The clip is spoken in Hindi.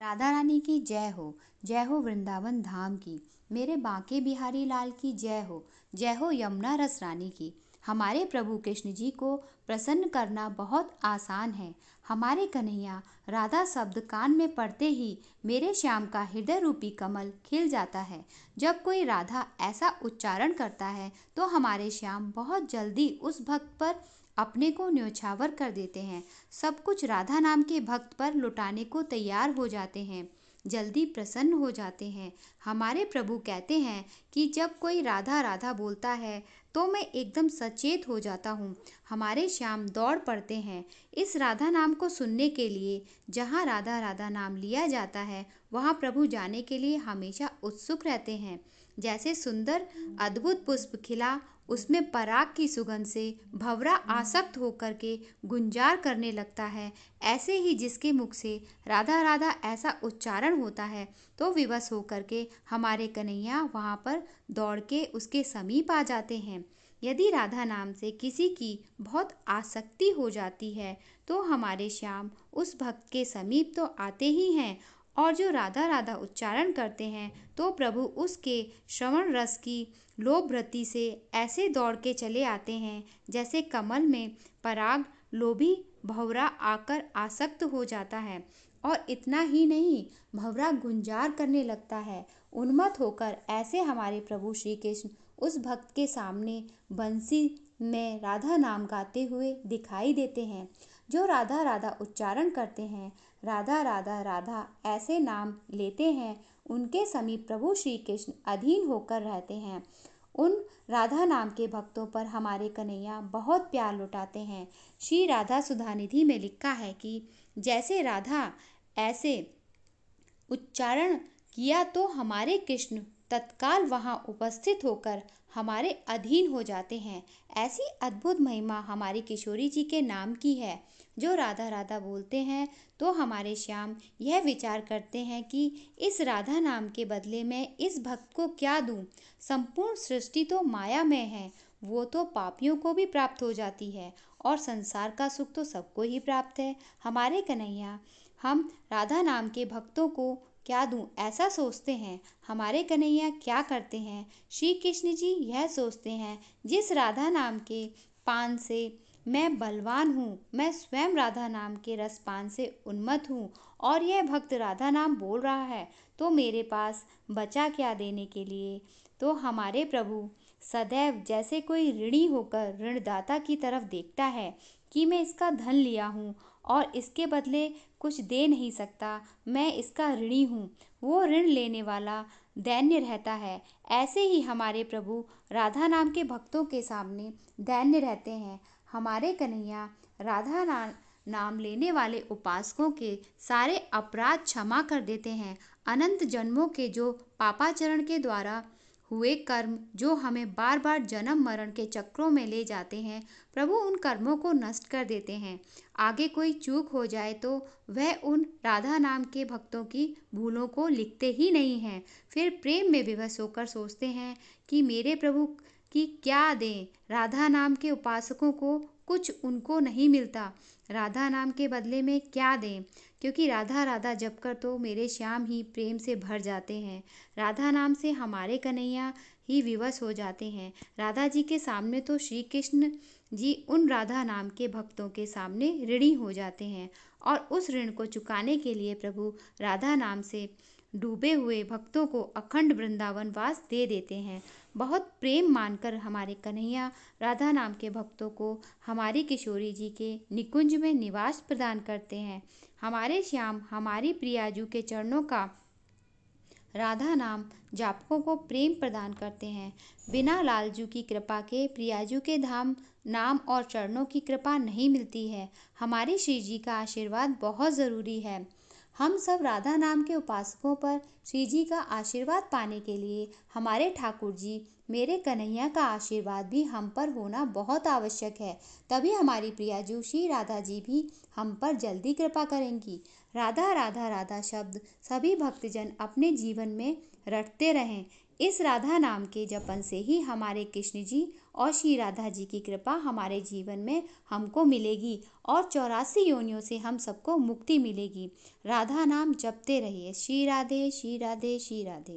राधा रानी की जय हो वृंदावन धाम की। मेरे बांके बिहारी लाल की जय हो यमुना रस रानी की। हमारे प्रभु कृष्ण जी को प्रसन्न करना बहुत आसान है। हमारे कन्हैया राधा शब्द कान में पड़ते ही मेरे श्याम का हृदय रूपी कमल खिल जाता है। जब कोई राधा ऐसा उच्चारण करता है तो हमारे श्याम बहुत जल्दी उस भक्त पर अपने को न्योछावर कर देते हैं। सब कुछ राधा नाम के भक्त पर लुटाने को तैयार हो जाते हैं, जल्दी प्रसन्न हो जाते हैं। हमारे प्रभु कहते हैं कि जब कोई राधा राधा बोलता है तो मैं एकदम सचेत हो जाता हूँ। हमारे श्याम दौड़ पड़ते हैं इस राधा नाम को सुनने के लिए। जहाँ राधा राधा नाम लिया जाता है वहाँ प्रभु जाने के लिए हमेशा उत्सुक रहते हैं। जैसे सुंदर अद्भुत पुष्प खिला, उसमें पराग की सुगंध से भंवरा आसक्त होकर के गुंजार करने लगता है, ऐसे ही जिसके मुख से राधा राधा ऐसा उच्चारण होता है तो विवश होकर के हमारे कन्हैया वहाँ पर दौड़ के उसके समीप आ जाते हैं। यदि राधा नाम से किसी की बहुत आसक्ति हो जाती है तो हमारे श्याम उस भक्त के समीप तो आते ही हैं, और जो राधा राधा उच्चारण करते हैं तो प्रभु उसके श्रवण रस की लोभ वृत्ति से ऐसे दौड़ के चले आते हैं जैसे कमल में पराग लोभी भंवरा आकर आसक्त हो जाता है। और इतना ही नहीं, भंवरा गुंजार करने लगता है। उन्मत्त होकर ऐसे हमारे प्रभु श्री कृष्ण उस भक्त के सामने बंसी में राधा नाम गाते हुए दिखाई देते हैं। जो राधा राधा उच्चारण करते हैं, राधा राधा राधा ऐसे नाम लेते हैं, उनके समीप प्रभु श्री कृष्ण अधीन होकर रहते हैं। उन राधा नाम के भक्तों पर हमारे कन्हैया बहुत प्यार लुटाते हैं। श्री राधा सुधा निधि में लिखा है कि जैसे राधा ऐसे उच्चारण किया तो हमारे कृष्ण तत्काल वहाँ उपस्थित होकर हमारे अधीन हो जाते हैं। ऐसी अद्भुत महिमा हमारी किशोरी जी के नाम की है। जो राधा राधा बोलते हैं तो हमारे श्याम यह विचार करते हैं कि इस राधा नाम के बदले में इस भक्त को क्या दूं। संपूर्ण सृष्टि तो माया में है, वो तो पापियों को भी प्राप्त हो जाती है, और संसार का सुख तो सबको ही प्राप्त है। हमारे कन्हैया हम राधा नाम के भक्तों को क्या दूं ऐसा सोचते हैं। हमारे कन्हैया क्या करते हैं, श्री कृष्ण जी यह सोचते हैं, जिस राधा नाम के पान से मैं बलवान हूँ, मैं स्वयं राधा नाम के रसपान से उन्मत्त हूँ, और यह भक्त राधा नाम बोल रहा है तो मेरे पास बचा क्या देने के लिए। तो हमारे प्रभु सदैव जैसे कोई ऋणी होकर ऋणदाता की तरफ देखता है कि मैं इसका धन लिया हूँ और इसके बदले कुछ दे नहीं सकता, मैं इसका ऋणी हूँ, वो ऋण लेने वाला दैन्य रहता है। ऐसे ही हमारे प्रभु राधा नाम के भक्तों के सामने दैन्य रहते हैं। हमारे कन्हैया राधा नाम लेने वाले उपासकों के सारे अपराध क्षमा कर देते हैं। अनंत जन्मों के जो पापाचरण के द्वारा हुए कर्म जो हमें बार बार जन्म मरण के चक्रों में ले जाते हैं, प्रभु उन कर्मों को नष्ट कर देते हैं। आगे कोई चूक हो जाए तो वह उन राधा नाम के भक्तों की भूलों को लिखते ही नहीं हैं। फिर प्रेम में विवश होकर सोचते हैं कि मेरे प्रभु की क्या दें। राधा नाम के उपासकों को कुछ उनको नहीं मिलता, राधा नाम के बदले में क्या दें, क्योंकि राधा राधा जप कर तो मेरे श्याम ही प्रेम से भर जाते हैं। राधा नाम से हमारे कन्हैया ही विवश हो जाते हैं। राधा जी के सामने तो श्री कृष्ण जी उन राधा नाम के भक्तों के सामने ऋणी हो जाते हैं, और उस ऋण को चुकाने के लिए प्रभु राधा नाम से डूबे हुए भक्तों को अखंड वृंदावन वास दे देते हैं। बहुत प्रेम मानकर हमारे कन्हैया राधा नाम के भक्तों को हमारी किशोरी जी के निकुंज में निवास प्रदान करते हैं। हमारे श्याम हमारी प्रियाजू के चरणों का राधा नाम जापकों को प्रेम प्रदान करते हैं। बिना लालजू की कृपा के प्रियाजू के धाम नाम और चरणों की कृपा नहीं मिलती है। हमारी श्री जी का आशीर्वाद बहुत ज़रूरी है। हम सब राधा नाम के उपासकों पर श्री जी का आशीर्वाद पाने के लिए हमारे ठाकुर जी मेरे कन्हैया का आशीर्वाद भी हम पर होना बहुत आवश्यक है। तभी हमारी प्रियाजू श्री राधा जी भी हम पर जल्दी कृपा करेंगी। राधा राधा राधा शब्द सभी भक्तजन अपने जीवन में रटते रहें। इस राधा नाम के जपन से ही हमारे कृष्ण जी और श्री राधा जी की कृपा हमारे जीवन में हमको मिलेगी और 84 योनियों से हम सबको मुक्ति मिलेगी। राधा नाम जपते रहिए। श्री राधे श्री राधे श्री राधे।